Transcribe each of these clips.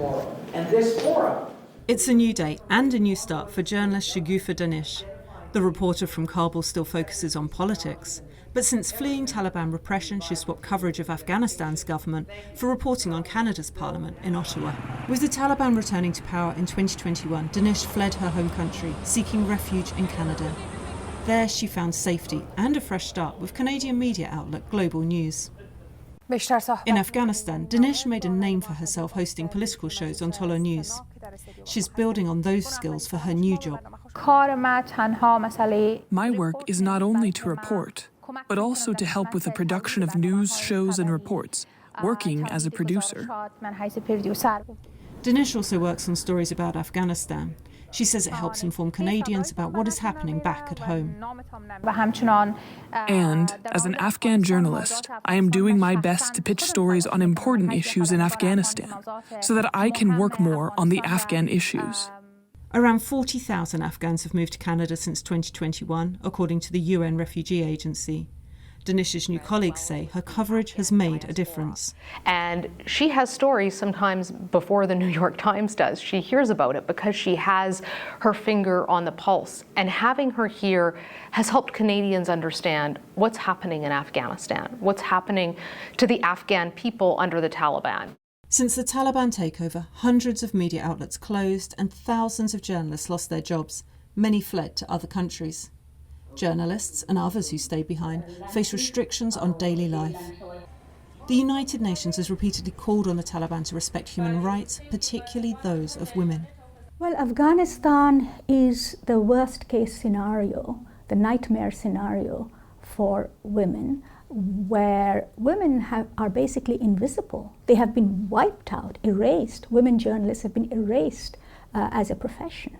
tomorrow. And this forum... It's a new day and a new start for journalist Shagufta Danish. The reporter from Kabul still focuses on politics, but since fleeing Taliban repression, she swapped coverage of Afghanistan's government for reporting on Canada's parliament in Ottawa. With the Taliban returning to power in 2021, Danish fled her home country, seeking refuge in Canada. There she found safety and a fresh start with Canadian media outlet Global News. In Afghanistan, Danish made a name for herself hosting political shows on TOLOnews. She's building on those skills for her new job. My work is not only to report, but also to help with the production of news, shows and reports, working as a producer. Danish also works on stories about Afghanistan. She says it helps inform Canadians about what is happening back at home. And, as an Afghan journalist, I am doing my best to pitch stories on important issues in Afghanistan, so that I can work more on the Afghan issues. Around 40,000 Afghans have moved to Canada since 2021, according to the UN Refugee Agency. Danish's new colleagues say her coverage has made a difference. And she has stories sometimes before the New York Times does. She hears about it because she has her finger on the pulse. And having her here has helped Canadians understand what's happening in Afghanistan, what's happening to the Afghan people under the Taliban. Since the Taliban takeover, hundreds of media outlets closed and thousands of journalists lost their jobs. Many fled to other countries. Journalists and others who stayed behind face restrictions on daily life. The United Nations has repeatedly called on the Taliban to respect human rights, particularly those of women. Well, Afghanistan is the worst case scenario, the nightmare scenario for women, where women are basically invisible. They have been wiped out, erased. Women journalists have been erased as a profession.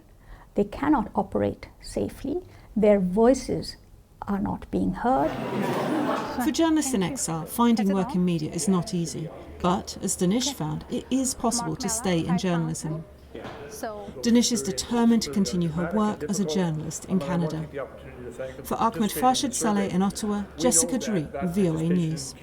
They cannot operate safely. Their voices are not being heard. For journalists in exile, finding work in media is not easy. But, as Danish found, it is possible to stay in journalism. Danish is determined to continue her work as a journalist in Canada. For Ahmad Farshad Saleh in Ottawa, Jessica Jerreat, VOA News.